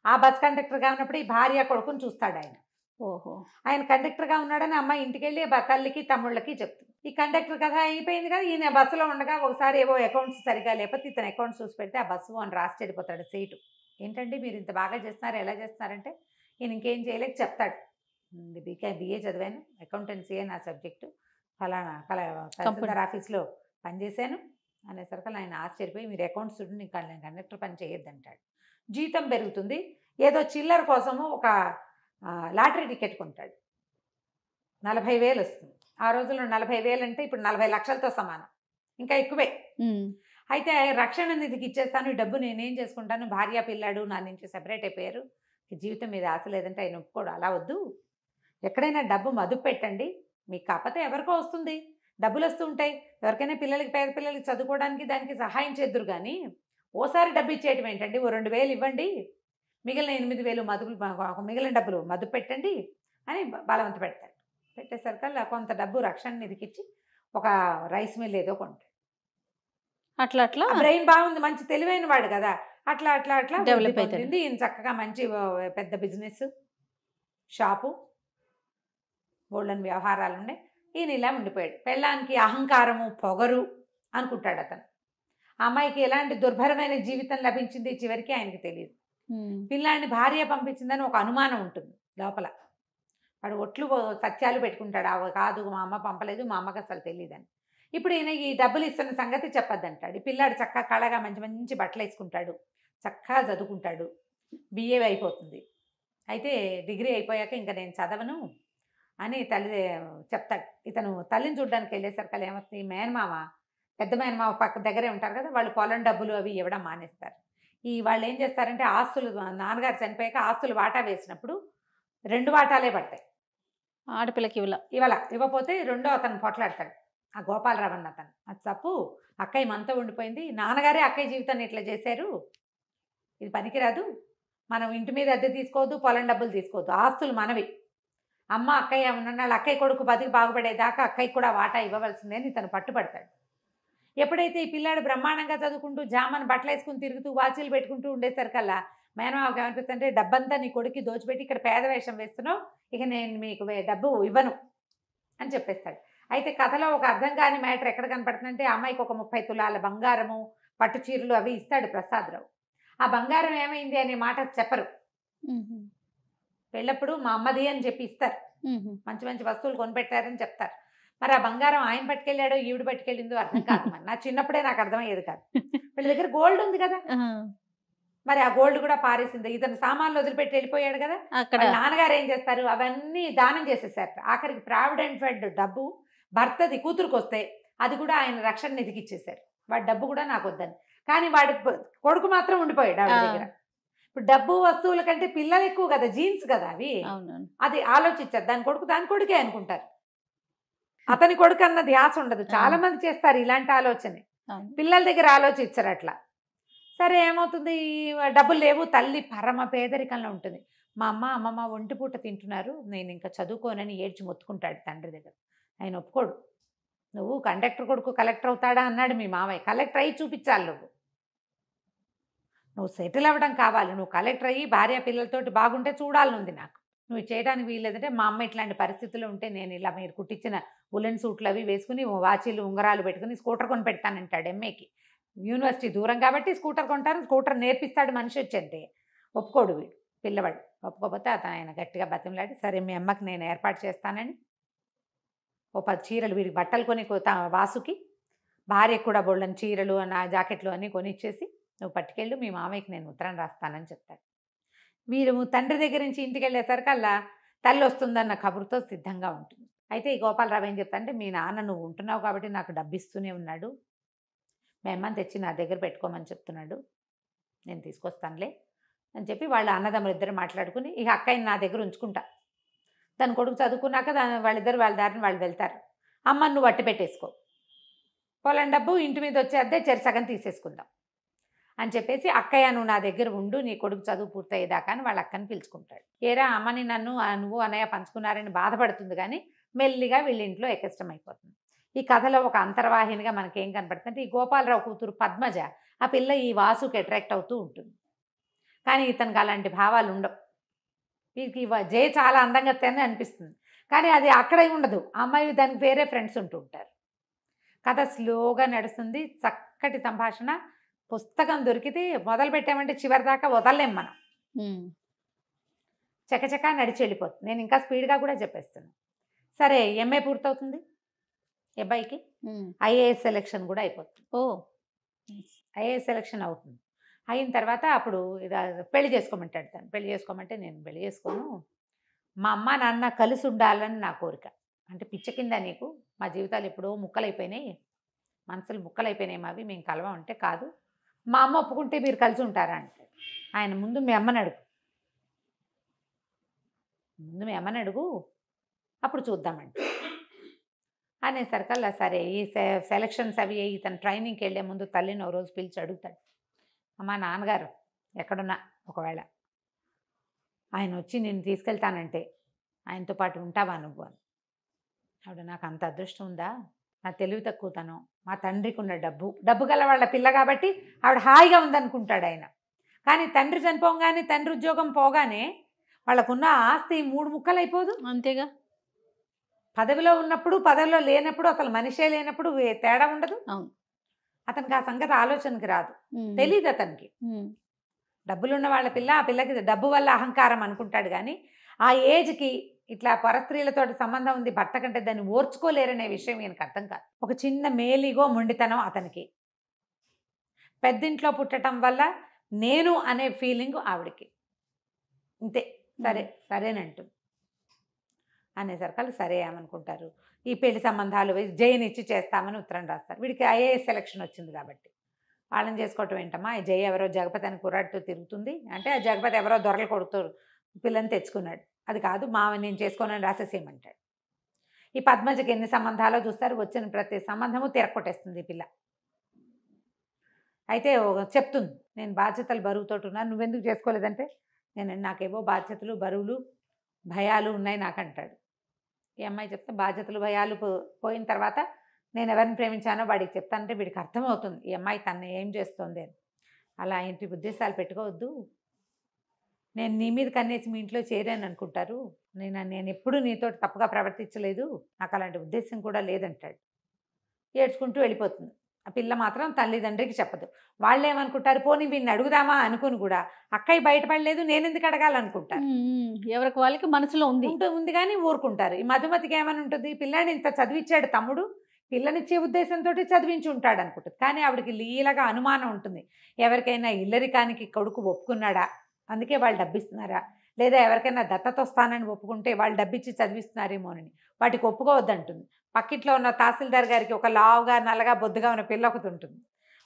ఆ బస్ కండక్టర్గా ఉన్నప్పుడు ఈ భార్య కొడుకుని చూస్తాడు ఆయన. ఓహో. ఆయన కండక్టర్గా ఉన్నాడని అమ్మాయి ఇంటికి వెళ్ళి తల్లికి తమ్ముళ్ళకి చెప్తుంది. ఈ కండక్టర్ కథ అయిపోయింది కదా. ఈయన బస్సులో ఉండగా ఒకసారి ఏవో అకౌంట్స్ సరిగా లేకపోతే ఇతను అకౌంట్స్ చూసి పెడితే ఆ బస్సు అని రాసి చెడిపోతాడు సీటు. ఏంటంటే మీరు ఇంత బాగా చేస్తున్నారు, ఎలా చేస్తున్నారంటే ఈయన ఇంకేం చేయలేక చెప్తాడు, బిఏ చదివాను, అకౌంటెన్సీయే నా సబ్జెక్టు, ఫలానా తహసీల్దార్ ఆఫీస్లో పనిచేశాను అనేసరికి ఆయన ఆశ్చర్యపోయి మీరు అకౌంట్స్ చూడండి, ఇంకా నేను కండక్టర్ పని చేయొద్దంటాడు. జీతం పెరుగుతుంది, ఏదో చిల్లర కోసము ఒక లాటరీ టికెట్ కొంటాడు. 40,000 వస్తుంది. ఆ రోజుల్లో 40,000 అంటే ఇప్పుడు 40 లక్షలతో సమానం, ఇంకా ఎక్కువే. అయితే రక్షణ నిధికి ఇచ్చేస్తాను, ఈ డబ్బు నేనేం చేసుకుంటాను, భార్య పిల్లాడు నా నుంచి సెపరేట్ అయిపోయారు, జీవితం మీద ఆశ లేదంటే ఆయన ఒప్పుకోడు. అలా వద్దు, ఎక్కడైనా డబ్బు మదుపు పెట్టండి, మీకు కాకపోతే ఎవరికో వస్తుంది, డబ్బులు వస్తూ ఉంటాయి, ఎవరికైనా పిల్లలకి పేద పిల్లలకి చదువుకోవడానికి దానికి సహాయం చేద్దురు. కానీ ఓసారి డబ్బు ఇచ్చేయటం ఏంటండి, ఓ 2,000 ఇవ్వండి, మిగిలిన 8,000 మదుపు, మిగిలిన డబ్బులు మదుపు పెట్టండి అని బలవంత పెడతాడు. పెట్టేసరికల్లా కొంత డబ్బు రక్షణ నిధికిచ్చి ఒక రైస్ మిల్ ఏదో కొంటాడు. అట్లా అట్లా బ్రెయిన్ బాగుంది, మంచి తెలివైన వాడు కదా, అట్లా అట్లా అట్లా డెవలప్ అవుతుంది. ఈయన చక్కగా మంచి పెద్ద బిజినెస్ షాపు, గోల్డెన్ వ్యవహారాలు ఉన్నాయి. ఈయన ఇలా ఉండిపోయాడు. పెళ్ళానికి అహంకారము పొగరు అనుకుంటాడు అతను. ఆ అమ్మాయికి ఎలాంటి దుర్భరమైన జీవితం లభించింది చివరికి ఆయనకి తెలియదు. పిల్లాడిని భార్య పంపించిందని ఒక అనుమానం ఉంటుంది లోపల. వాడు ఒట్లు సత్యాలు పెట్టుకుంటాడు, అవి కాదు మా అమ్మ పంపలేదు, మా అమ్మకి అసలు తెలియదని. ఇప్పుడు ఈయన ఈ డబ్బులు ఇస్తున్న సంగతి చెప్పొద్దంటాడు. ఈ పిల్లాడు చక్కగా కళగా మంచి మంచి బట్టలు వేసుకుంటాడు, చక్కగా చదువుకుంటాడు, బిఏ అయిపోతుంది. అయితే డిగ్రీ అయిపోయాక ఇంకా నేను చదవను అని తల్లి చెప్తాడు. ఇతను తల్లిని చూడడానికి వెళ్ళేసరికి ఏమవుతుంది, మేనమామ పెద్ద మేనమామ పక్క దగ్గరే ఉంటారు కదా, వాళ్ళు పొలం డబ్బులు అవి ఇవ్వడం మానేస్తారు. ఈ వాళ్ళు ఏం చేస్తారంటే ఆస్తులు, నాన్నగారు చనిపోయాక ఆస్తులు వాటా వేసినప్పుడు 2 వాటాలే పడతాయి. ఆడపిల్లకి ఇవ్వకపోతే రెండో అతను పొట్లాడతాడు, ఆ గోపాలరావు అన్న అతను. అది తప్పు, అక్కయ్య మనతో ఉండిపోయింది, నాన్నగారే అక్కయ్య జీవితాన్ని ఇట్లా చేశారు, ఇది పనికిరాదు, మనం ఇంటి మీద అద్దె తీసుకోవద్దు, పొలం డబ్బులు తీసుకోవద్దు, ఆస్తులు మనవి, అమ్మ అక్కయ్య ఉన్నాళ్ళు అక్కయ్య కొడుకు బతికి బాగుపడేదాకా అక్కయ్య కూడా వాటా ఇవ్వవలసిందే అని ఇతను పట్టుపడతాడు. ఎప్పుడైతే ఈ పిల్లాడు బ్రహ్మాండంగా చదువుకుంటూ జామను బట్టలు వేసుకుని తిరుగుతూ వాచీలు పెట్టుకుంటూ ఉండేసరికల్లా మేనమావకి ఏమనిపిస్తుంటే డబ్బంతా నీ కొడుక్కి దోచిపెట్టి ఇక్కడ పేద వేషం వేస్తున్నావు, ఇక నేను మీకు డబ్బు ఇవ్వను అని చెప్పేస్తాడు. అయితే కథలో ఒక అర్థం కాని మ్యాటర్ ఎక్కడ కనపడుతుందంటే అమ్మాయికి ఒక 30 తులాల బంగారము, పట్టు చీరలు అవి ఇస్తాడు ప్రసాదరావు. ఆ బంగారం ఏమైంది అనే మాట చెప్పరు. పెళ్ళప్పుడు మా అమ్మది అని చెప్పి ఇస్తారు, మంచి మంచి వస్తువులు కొనిపెట్టారని చెప్తారు. మరి ఆ బంగారం ఆయన పట్టుకెళ్ళాడో ఈవిడ పట్టుకెళ్ళిందో అర్థం కాదు. మరి నా చిన్నప్పుడే నాకు అర్థమయ్యేది కాదు. వీళ్ళ దగ్గర గోల్డ్ ఉంది కదా, మరి ఆ గోల్డ్ కూడా పారేసింది. ఇతను సామాన్లు వదిలిపెట్టి వెళ్ళిపోయాడు కదా, నాన్నగారు ఏం చేస్తారు, అవన్నీ దానం చేసేసారు. ఆఖరికి ప్రావిడెంట్ ఫండ్ డబ్బు భర్తది కూతురుకు వస్తే అది కూడా ఆయన రక్షణ నిధికి ఇచ్చేశారు. వాడి డబ్బు కూడా నాకు వద్దని. కానీ వాడి కొడుకు మాత్రం ఉండిపోయాడు ఆవిడ దగ్గర. ఇప్పుడు డబ్బు వస్తువుల కంటే పిల్లలు ఎక్కువ కదా, జీన్స్ కదా అవి, అది ఆలోచించారు. దాని కొడుకే అనుకుంటారు, అతని కొడుకు అన్న ధ్యాస ఉండదు. చాలా మంది చేస్తారు ఇలాంటి ఆలోచన, పిల్లల దగ్గర ఆలోచించారు అట్లా. సరే ఏమవుతుంది, డబ్బులు లేవు, తల్లి పరమ పేదరికంలో ఉంటుంది. మా అమ్మమ్మ ఒంటిపూట తింటున్నారు, నేను ఇంకా చదువుకోనని ఏడ్చి మొత్తుకుంటాడు తండ్రి దగ్గర. ఆయన ఒప్పుకోడు. నువ్వు కండక్టర్ కొడుకు కలెక్టర్ అవుతాడా అన్నాడు మీ మామయ్య. కలెక్టర్ అయ్యి చూపించాలి, నువ్వు సెటిల్ అవ్వడం కావాలి, నువ్వు కలెక్టర్ అయ్యి భార్య పిల్లలతోటి బాగుంటే చూడాలనుంది నాకు, నువ్వు చేయడానికి వీల్లేదంటే మా అమ్మ ఇట్లాంటి పరిస్థితుల్లో ఉంటే నేను ఇలా మీరు కుట్టించిన ఉలెన్ సూట్లు అవి వేసుకుని వాచీలు ఉంగరాలు పెట్టుకుని స్కూటర్ కొని పెడతానంటాడు. ఎంఏకి యూనివర్సిటీ దూరం కాబట్టి స్కూటర్ కొంటారు, స్కూటర్ నేర్పిస్తాడు మనిషి వచ్చంటే. ఒప్పుకోడు వీడు పిల్లవాడు. ఒప్పుకోకపోతే ఆయన గట్టిగా బతిమలాడి సరే మీ అమ్మకి నేను ఏర్పాటు చేస్తానని ఓ 10 చీరలు వీడికి బట్టలు కొని వాసుకి, భార్యకు కూడా బోళ్ళని చీరలు నా జాకెట్లు అన్నీ కొనిచ్చేసి నువ్వు పట్టుకెళ్ళు, మీ మామయ్యకి నేను ఉత్తరం రాస్తానని చెప్తాడు. వీరు తండ్రి దగ్గర నుంచి ఇంటికి వెళ్ళేసరికల్లా తల్లి వస్తుందన్న కబురుతో సిద్ధంగా ఉంటుంది. అయితే ఈ గోపాలరావు ఏం చెప్తానంటే, మీ నాన్న నువ్వు ఉంటున్నావు కాబట్టి నాకు డబ్బు ఇస్తూనే ఉన్నాడు, మీ అమ్మని తెచ్చి నా దగ్గర పెట్టుకోమని చెప్తున్నాడు, నేను తీసుకొస్తానులే అని చెప్పి వాళ్ళ అన్నదమ్ములు ఇద్దరు మాట్లాడుకుని ఇక అక్కయ్యని నా దగ్గర ఉంచుకుంటా, తన కొడుకు చదువుకున్నాక వాళ్ళిద్దరు వాళ్ళ దారిని వాళ్ళు వెళ్తారు, అమ్మని నువ్వు వట్టి పెట్టేసుకో, పొలం డబ్బు ఇంటి మీద వచ్చే అద్దె సగం తీసేసుకుందాం అని చెప్పేసి అక్కయ్య నువ్వు నా దగ్గర ఉండు, నీ కొడుకు చదువు పూర్తయ్యేదాకా అని వాళ్ళ అక్కని పిలుచుకుంటాడు. ఏరా అమ్మని నువ్వు అన్నయ్య పంచుకున్నారని బాధపడుతుంది, కానీ మెల్లిగా వీళ్ళ ఇంట్లో ఎక్కష్టం అయిపోతుంది. ఈ కథలో ఒక అంతర్వాహినిగా మనకేం కనపడుతుందంటే, ఈ గోపాలరావు కూతురు పద్మజ ఆ పిల్ల ఈ వాసుకి అట్రాక్ట్ అవుతూ ఉంటుంది. కానీ ఇతనికి అలాంటి భావాలు ఉండవు. వీరికి జయ చాలా అందంగా తనే అనిపిస్తుంది, కానీ అది అక్కడే ఉండదు. ఆ అమ్మాయి దానికి వేరే ఫ్రెండ్స్ ఉంటూ ఉంటారు. కథ స్లోగా నడుస్తుంది, చక్కటి సంభాషణ. పుస్తకం దొరికితే మొదలు పెట్టామంటే చివరి దాకా వదలలేం మనం. చకచకా నడిచి వెళ్ళిపోతుంది. నేను ఇంకా స్పీడ్గా కూడా చెప్పేస్తాను. సరే, ఎంఏ పూర్తవుతుంది ఈ అబ్బాయికి. ఐఏఎస్ సెలెక్షన్ కూడా అయిపోతుంది. ఐఏఎస్ సెలెక్షన్ అవుతుంది. అయిన తర్వాత అప్పుడు పెళ్లి చేసుకోమంటాడు తను. పెళ్లి చేసుకోమంటే నేను పెళ్లి చేసుకోను, మా అమ్మ నాన్న కలిసి ఉండాలని నా కోరిక. అంటే పిచ్చ కింద నీకు, మా జీవితాలు ఎప్పుడో ముక్కలైపోయినాయి, మనసులు ముక్కలైపోయినాయి మావి, మేము కలవం అంటే కాదు, మా అమ్మ ఒప్పుకుంటే మీరు కలిసి ఉంటారా అంటాడు. ఆయన ముందు మీ అమ్మని అడుగు, అప్పుడు చూద్దామండి అనేసరికల్లా సరే ఈ సెలక్షన్స్ అవి ఇతను ట్రైనింగ్కి వెళ్ళే ముందు తల్లిని ఓ రోజు పిలిచి అడుగుతాడు, అమ్మ నాన్నగారు ఎక్కడున్నా ఒకవేళ ఆయన వచ్చి నేను తీసుకెళ్తానంటే ఆయనతో పాటు ఉంటావా నువ్వు అని. ఆవిడ, నాకు అంత అదృష్టం ఉందా, నా తెలివి తక్కువతనం, మా తండ్రికి ఉన్న డబ్బు గల వాళ్ళ పిల్ల కాబట్టి ఆవిడ హాయిగా ఉందనుకుంటాడు ఆయన. కానీ తండ్రి చనిపోగానే, తండ్రి ఉద్యోగం పోగానే వాళ్ళకున్న ఆస్తి 3 ముక్కలు అయిపోదు. అంతేగా, పదవిలో ఉన్నప్పుడు పదవిలో లేనప్పుడు అసలు మనిషే లేనప్పుడు తేడా ఉండదు. అవును. అతనికి ఆ సంగతి ఆలోచనకి రాదు, తెలియదు అతనికి. డబ్బులున్న వాళ్ళ పిల్ల, ఆ పిల్లకి డబ్బు వల్ల అహంకారం అనుకుంటాడు. కానీ ఆ ఏజ్కి ఇట్లా పరస్త్రీలతో సంబంధం ఉంది భర్త కంటే, దాన్ని ఓర్చుకోలేరనే విషయం ఈయనకు అర్థం కాదు. ఒక చిన్న మేలిగో మొండితనం అతనికి. పెద్దింట్లో పుట్టడం వల్ల నేను అనే ఫీలింగ్ ఆవిడకి. ఇంతే, సరేనంటుంది. అనేసరికల్లా సరే ఏమనుకుంటారు, ఈ పెళ్లి సంబంధాలు జయనిచ్చి చేస్తామని ఉత్తరం రాస్తారు. వీడికి ఐఏఎస్ సెలక్షన్ వచ్చింది కాబట్టి వాళ్ళని చేసుకోవటం ఏంటమ్మా, ఈ జయ ఎవరో జగపతి అని కుర్రాడితో తిరుగుతుంది అంటే, ఆ జగపతి ఎవరో దొరలు కొడుతూ పిల్లని తెచ్చుకున్నాడు, అది కాదు మావ నేను చేసుకోనని రాసేసేయమంటాడు. ఈ పద్మజకి ఎన్ని సంబంధాలో చూస్తారు, వచ్చిన ప్రతి సంబంధము తిరగొట్టేస్తుంది ఈ పిల్ల. అయితే చెప్తుంది, నేను బాధ్యతలు బరువుతోటి ఉన్నాను, నువ్వెందుకు చేసుకోలేదంటే, నాకేవో బాధ్యతలు బరువులు భయాలు ఉన్నాయి నాకంటాడు. ఈ అమ్మాయి చెప్తే, బాధ్యతలు భయాలు పోయిన తర్వాత నేను ఎవరిని ప్రేమించానో వాడికి చెప్తానంటే వీడికి అర్థమవుతుంది ఈ అమ్మాయి తను ఏం చేస్తుంది అని. అలా ఇంటి ఉద్దేశాలు పెట్టుకోవద్దు, నేను నీ మీద కన్నేసి మీ ఇంట్లో చేరాను అనుకుంటారు, నేను ఎప్పుడూ నీతో తప్పుగా ప్రవర్తించలేదు, నాకు అలాంటి ఉద్దేశం కూడా లేదంటాడు. ఏడ్చుకుంటూ వెళ్ళిపోతుంది. ఆ పిల్ల మాత్రం తల్లిదండ్రికి చెప్పదు. వాళ్ళు ఏమనుకుంటారు, పోనీ వీడిని అడుగుదామా అనుకుని కూడా అక్కయ్య బయటపడలేదు నేను ఎందుకు అడగాలనుకుంటారు. ఎవరికి వాళ్ళకి మనసులో ఉంది కానీ ఊరుకుంటారు. ఈ మధుమతికి ఏమని ఉంటుంది, పిల్లాడిని ఇంత చదివించాడు తమ్ముడు, పిల్లనిచ్చే ఉద్దేశంతో చదివించి ఉంటాడు అనుకుంటుంది. కానీ ఆవిడకి లీలగా అనుమానం ఉంటుంది, ఎవరికైనా ఇల్లరికానికి కొడుకు ఒప్పుకున్నాడా, అందుకే వాళ్ళు డబ్బిస్తున్నారా, లేదా ఎవరికైనా దత్తత వస్తానని ఒప్పుకుంటే వాళ్ళు డబ్బిచ్చి చదివిస్తున్నారేమోనని. వాటికి ఒప్పుకోవద్దంటుంది. పక్కింట్లో ఉన్న తహసీల్దార్ గారికి ఒక లావుగా నల్లగా బొద్దుగా ఉన్న పిల్ల ఒకటి ఉంటుంది,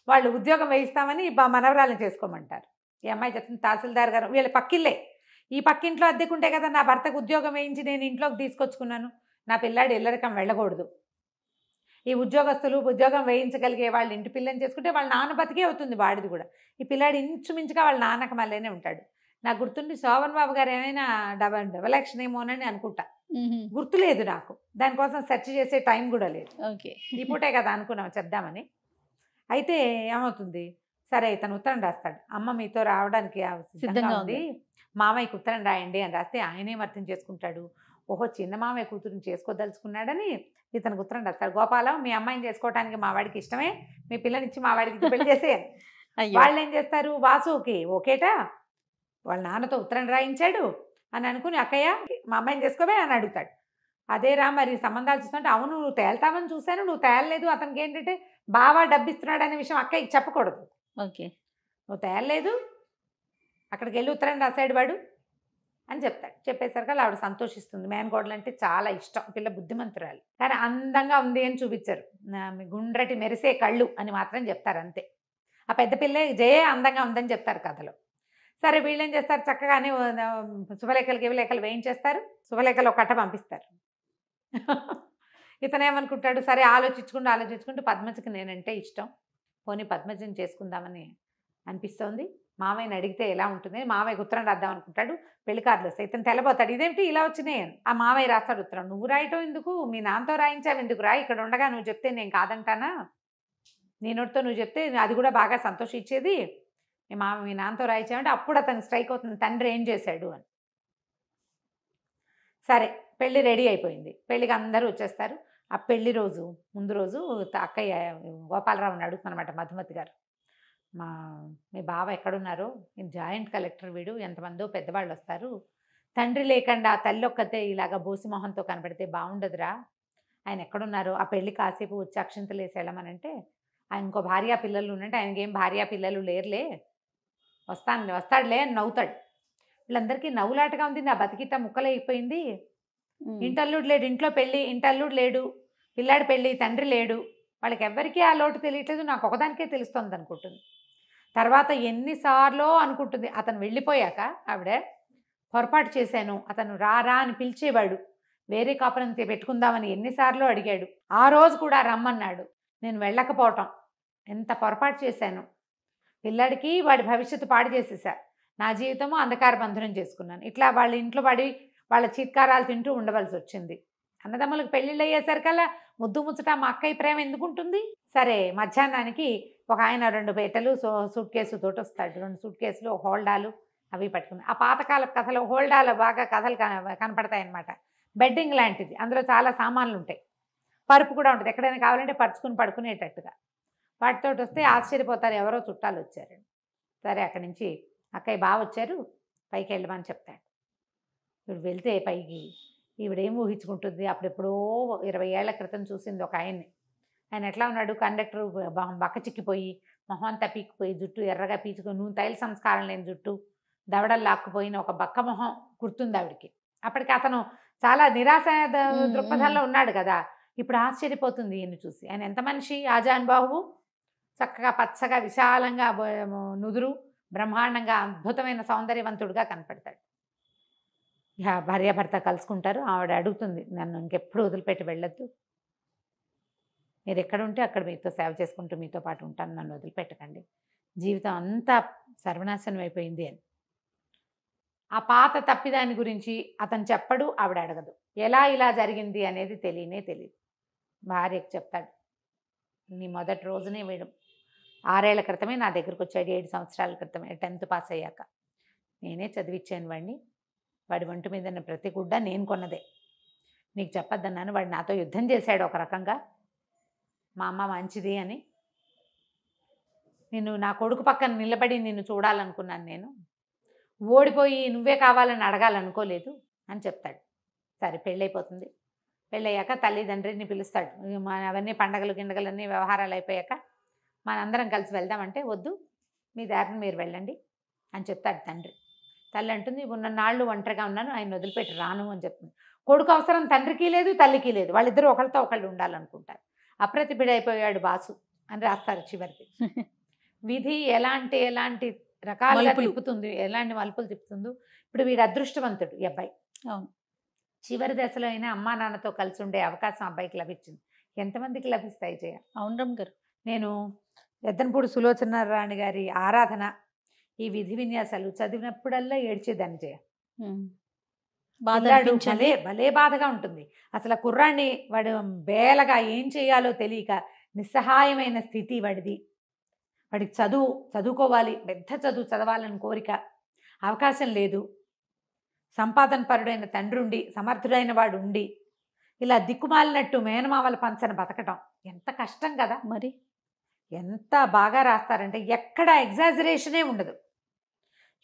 వాళ్ళు ఉద్యోగం వేయిస్తామని మనవరాలను చేసుకోమంటారు. ఈ అమ్మాయి చెప్తుంది, తహసీల్దార్ గారు వీళ్ళ పక్కిల్లే, ఈ పక్కింట్లో అద్దెకుంటే కదా నా భర్తకు ఉద్యోగం వేయించి నేను ఇంట్లోకి తీసుకొచ్చుకున్నాను, నా పిల్లాడు ఇల్లరికం వెళ్ళకూడదు. ఈ ఉద్యోగస్తులు ఉద్యోగం వేయించగలిగే వాళ్ళు ఇంటి పిల్లని చేసుకుంటే వాళ్ళ నాన్న బతికే అవుతుంది వాడిది కూడా. ఈ పిల్లాడు ఇంచుమించుగా వాళ్ళ నాన్నకు మళ్ళీనే ఉంటాడు. నాకు గుర్తుండి శోభన్ బాబు గారు ఏమైనా డబల్ యాక్షన్ ఏమోనని అనుకుంటా, గుర్తులేదు నాకు, దానికోసం సెర్చ్ చేసే టైం కూడా లేదు. ఓకే, ఈ పూటే కదా అనుకున్నాం చెప్దామని. అయితే ఏమవుతుంది, సరే ఇతను ఉత్తరం రాస్తాడు, అమ్మ మీతో రావడానికి సిద్ధంగా ఉంది, మామయ్యకి ఉత్తరం రాయండి అని రాస్తే ఆయనేం అర్థం చేసుకుంటాడు, ఓహో చిన్న మామయ్య కూతురుని చేసుకోదలుచుకున్నాడని ఇతనికి ఉత్తరం రాస్తాడు. గోపాలం మీ అమ్మాయిని చేసుకోవడానికి మా వాడికి ఇష్టమే, మీ పిల్లనిచ్చి మా వాడికి పెళ్లి చేసేయాలి. వాళ్ళు ఏం చేస్తారు, వాసుకి ఓకేటా వాళ్ళ నాన్నతో ఉత్తరం రాయించాడు అని అనుకుని, అక్కయ్య మా అమ్మాయిని చేసుకోవే అని అడుగుతాడు. అదేరా మరి సంబంధాలు చూస్తుంటే, అవును నువ్వు తేల్తామని చూశాను, నువ్వు తేలలేదు, అతనికి ఏంటంటే బాగా డబ్బిస్తున్నాడు అనే విషయం అక్కయ్యకి చెప్పకూడదు. ఓకే, నువ్వు తేలలేదు, అక్కడికి వెళ్ళి ఉత్తరం రాశాడు వాడు అని చెప్తాడు. చెప్పేసరికి ఆవిడ సంతోషిస్తుంది. మేనకోడలు అంటే చాలా ఇష్టం, పిల్ల బుద్ధిమంతురాలు, కానీ అందంగా ఉంది అని చూపించారు, గుండ్రటి మెరిసే కళ్ళు అని మాత్రం చెప్తారు అంతే. ఆ పెద్ద పిల్ల జయ అందంగా ఉందని చెప్తారు కథలో. సరే వీళ్ళు ఏం చేస్తారు, చక్కగానే శుభలేఖలు వేయించేస్తారు, శుభలేఖలు ఒక కట్ట పంపిస్తారు. ఇతనేమనుకుంటాడు, సరే ఆలోచించుకుంటూ పద్మజకి నేనంటే ఇష్టం, పోనీ పద్మజని చేసుకుందామని అనిపిస్తోంది, మామయ్యని అడిగితే ఎలా ఉంటుంది, మామయ్యకి ఉత్తరం రాద్దాం అనుకుంటాడు. పెళ్లి కార్డులు వస్తాయి, ఇతను తెల్లబోతాడు, ఇదేంటి ఇలా వచ్చినాయి అని. ఆ మామయ్య రాస్తాడు ఉత్తరం, నువ్వు రాయటం ఎందుకు, మీ నాన్నతో రాయించావు ఎందుకు రా, ఇక్కడ ఉండగా నువ్వు చెప్తే నేను కాదంటానా, నీ నోటితో నువ్వు చెప్తే అది కూడా బాగా సంతోషించేది. మీ నాన్నతో రాయించామంటే అప్పుడు అతనికి స్ట్రైక్ అవుతుంది, తండ్రి ఏం చేశాడు అని. సరే పెళ్ళి రెడీ అయిపోయింది. పెళ్ళికి అందరూ వచ్చేస్తారు. ఆ పెళ్లి రోజు ముందు రోజు అక్కయ్య గోపాలరావుని అడుగుతుందన్నమాట మధుమతి గారు, మీ బావ ఎక్కడున్నారో, జాయింట్ కలెక్టర్ వీడు, ఎంతమందో పెద్దవాళ్ళు వస్తారు, తండ్రి లేకుండా తల్లి ఒక్కతే ఇలాగ బోసి మొహంతో కనపడితే బాగుండదురా, ఆయన ఎక్కడున్నారో ఆ పెళ్ళి కాసేపు వచ్చి అక్షింతలు వేసి వెళ్ళమనంటే, ఆయన ఇంకో భార్యా పిల్లలు ఉన్నట్టు, ఆయనకి ఏం భార్యా పిల్లలు లేరులే, వస్తాడులే అని నవ్వుతాడు. వీళ్ళందరికీ నవ్వులాటగా ఉంది. నా బతికిట ముక్కలైపోయింది. ఇంటల్లుడు లేడు, ఇంట్లో పెళ్ళి, ఇంటల్లుడు లేడు, పిల్లాడి పెళ్ళి, తండ్రి లేడు, వాళ్ళకి ఎవ్వరికీ ఆ లోటు తెలియట్లేదు, నాకు ఒకదానికే తెలుస్తుంది అనుకుంటుంది. తర్వాత ఎన్నిసార్లు అనుకుంటుంది. అతను వెళ్ళిపోయాక ఆవిడ పొరపాటు చేశాను, అతను రా అని పిలిచేవాడు, వేరే కాపురం పెట్టుకుందామని ఎన్నిసార్లు అడిగాడు, ఆ రోజు కూడా రమ్మన్నాడు, నేను వెళ్ళకపోవటం ఎంత పొరపాటు చేశాను, పిల్లాడికి వాడి భవిష్యత్తు పాడు చేసేసా, నా జీవితము అంధకార బంధనం చేసుకున్నాను, ఇట్లా వాళ్ళ ఇంట్లో పడి వాళ్ళ చీత్కారాలు తింటూ ఉండవలసి వచ్చింది. అన్నదమ్ములకు పెళ్ళిళ్ళు అయ్యేసరికల్లా ముద్దు ముచ్చట మా అక్కయ్య ప్రేమ ఎందుకుంటుంది. సరే మధ్యాహ్నానికి ఒక ఆయన 2 పెట్టెలు సూట్ కేసు తోటి వస్తాడు, 2 సూట్ కేసులు, హోల్డాలు అవి పట్టుకుని. ఆ పాతకాల కథలు హోల్డాలు బాగా కథలు కనపడతాయి అన్నమాట. బెడ్డింగ్ లాంటిది, అందులో చాలా సామాన్లు ఉంటాయి, పరుపు కూడా ఉంటుంది, ఎక్కడైనా కావాలంటే పరుచుకుని పడుకునేటట్టుగా. వాటితో వస్తే ఆశ్చర్యపోతారు, ఎవరో చుట్టాలు వచ్చారు. సరే అక్కడి నుంచి అక్కయ్య బాగా వచ్చారు, పైకి వెళ్ళమని చెప్తాడు. ఇప్పుడు వెళ్తే పైకి ఈవిడేం ఊహించుకుంటుంది, అప్పుడెప్పుడో 20 ఏళ్ల క్రితం చూసింది ఒక ఆయన్ని. ఆయన ఎట్లా ఉన్నాడు, కండక్టర్ బక్క చిక్కిపోయి, మొహం అంతా పీక్కుపోయి, జుట్టు ఎర్రగా పీచుకొని, నూనె తైల సంస్కారం లేని జుట్టు, దవడలు లాక్కుపోయిన ఒక బక్క మొహం గుర్తుంది ఆవిడికి. అప్పటికి అతను చాలా నిరాశ దృక్పథంలో ఉన్నాడు కదా. ఇప్పుడు ఆశ్చర్యపోతుంది ఈయన్ని చూసి. ఆయన ఎంత మనిషి, ఆజానుబాహువు, చక్కగా పచ్చగా విశాలంగా నుదురు, బ్రహ్మాండంగా అద్భుతమైన సౌందర్యవంతుడుగా కనపడతాడు. భార్యాభర్త కలుసుకుంటారు. ఆవిడ అడుగుతుంది, నన్ను ఇంకెప్పుడు వదిలిపెట్టి వెళ్ళొద్దు, మీరు ఎక్కడుంటే అక్కడ మీతో సేవ చేసుకుంటూ మీతో పాటు ఉంటాను, నన్ను వదిలిపెట్టకండి, జీవితం అంతా సర్వనాశనం అయిపోయింది అని. ఆ పాత తప్పిదాని గురించి అతను చెప్పడు, ఆవిడ అడగదు. ఎలా ఇలా జరిగింది అనేది తెలియదు. భార్యకు చెప్తాడు, నీ మొదటి రోజునే వీడు 6 ఏళ్ల క్రితమే నా దగ్గరకు వచ్చాడు, 7 సంవత్సరాల క్రితమే, 10th పాస్ అయ్యాక నేనే చదివించాను వాడిని, వాడి ఒంటి మీద ప్రతి గుడ్డ నేను కొన్నదే, నీకు చెప్పొద్దన్నాను, వాడు నాతో యుద్ధం చేశాడు ఒక రకంగా, మా అమ్మ మంచిది అని, నేను నా కొడుకు పక్కన నిలబడి నిన్ను చూడాలనుకున్నాను, నేను ఓడిపోయి నువ్వే కావాలని అడగాలనుకోలేదు అని చెప్తాడు. సరే పెళ్ళైపోతుంది. పెళ్ళయ్యాక తల్లిదండ్రిని పిలుస్తాడు. అవన్నీ పండగలు గిండగలన్నీ వ్యవహారాలు అయిపోయాక మనందరం కలిసి వెళ్దామంటే, వద్దు మీ దారిని మీరు వెళ్ళండి అని చెప్తాడు తండ్రి. తల్లి అంటుంది, ఉన్న నాళ్ళు ఒంటరిగా ఉన్నాను, ఆయన వదిలిపెట్టి రాను అని చెప్తుంది. కొడుకు అవసరం తండ్రికి లేదు, తల్లికి లేదు, వాళ్ళిద్దరూ ఒకరితో ఒకళ్ళు ఉండాలనుకుంటారు. అప్రతిభుడైపోయాడు బాసు అని రాస్తారు చివరికి. విధి ఎలాంటి రకాలుగా తిప్పుతుంది, ఎలాంటి మలుపులు తిప్పుతుందో. ఇప్పుడు వీడు అదృష్టవంతుడు ఈ అబ్బాయి. అవును, చివరి దశలో అయినా అమ్మా నాన్నతో కలిసి ఉండే అవకాశం అబ్బాయికి లభించింది. ఎంతమందికి లభిస్తాయి జయ? అవును రమ్మ గారు. నేను ఎద్దనపూడి సులోచన రాణి గారి ఆరాధన, ఈ విధి విన్యాసాలు చదివినప్పుడల్లా ఏడ్చేదాన్ని జయ. భలే బాధగా ఉంటుంది. అసలు కుర్రాన్ని వాడు బేలగా ఏం చేయాలో తెలియక నిస్సహాయమైన స్థితి వాడిది. వాడికి చదువుకోవాలి, పెద్ద చదువు చదవాలని కోరిక, అవకాశం లేదు. సంపాదన పరుడైన తండ్రుండి, సమర్థుడైన వాడు ఉండి, ఇలా దిక్కుమాలినట్టు మేనమామల పంచన బతకటం ఎంత కష్టం కదా. మరి ఎంత బాగా రాస్తారంటే ఎక్కడ ఎగ్జాజరేషనే ఉండదు.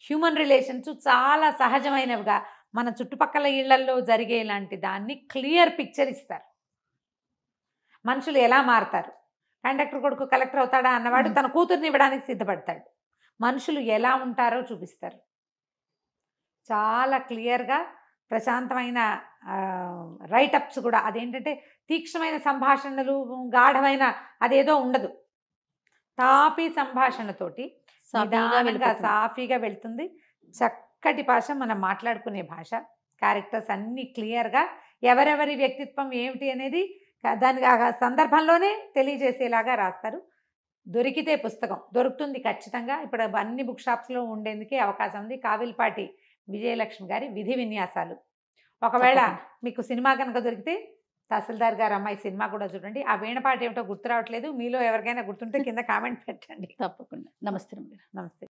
హ్యూమన్ రిలేషన్స్ చాలా సహజమైనవిగా మన చుట్టుపక్కల ఇళ్లల్లో జరిగే లాంటి దాన్ని క్లియర్ పిక్చర్ ఇస్తారు. మనుషులు ఎలా మారుతారు, కండక్టర్ కొడుకు కలెక్టర్ అవుతాడా అన్నవాడు తన కూతుర్ని ఇవ్వడానికి సిద్ధపడతాడు. మనుషులు ఎలా ఉంటారో చూపిస్తారు. చాలా క్లియర్గా ప్రశాంతమైన రైటప్స్ కూడా. అదేంటంటే తీక్షణమైన సంభాషణలు, గాఢమైన అదేదో ఉండదు. తాపీ సంభాషణతోటి నిదానంగా సాఫీగా వెళ్తుంది. చక్కటి భాష, మనం మాట్లాడుకునే భాష. క్యారెక్టర్స్ అన్నీ క్లియర్గా ఎవరెవరి వ్యక్తిత్వం ఏమిటి అనేది దానికి ఆ సందర్భంలోనే తెలియజేసేలాగా రాస్తారు. దొరికితే పుస్తకం దొరుకుతుంది ఖచ్చితంగా. ఇప్పుడు అన్ని బుక్ షాప్స్లో ఉండేందుకే అవకాశం ఉంది. కావిల్పాటి విజయలక్ష్మి గారి విధి విన్యాసాలు. ఒకవేళ మీకు సినిమా కనుక దొరికితే తహసీల్దార్ గారు అమ్మాయి సినిమా కూడా చూడండి. ఆ వీణ పాట ఏమిటో గుర్తు రావట్లేదు. మీలో ఎవరికైనా గుర్తుంటే కింద కామెంట్ పెట్టండి. తప్పకుండా. నమస్తే రమ్య గారు. నమస్తే.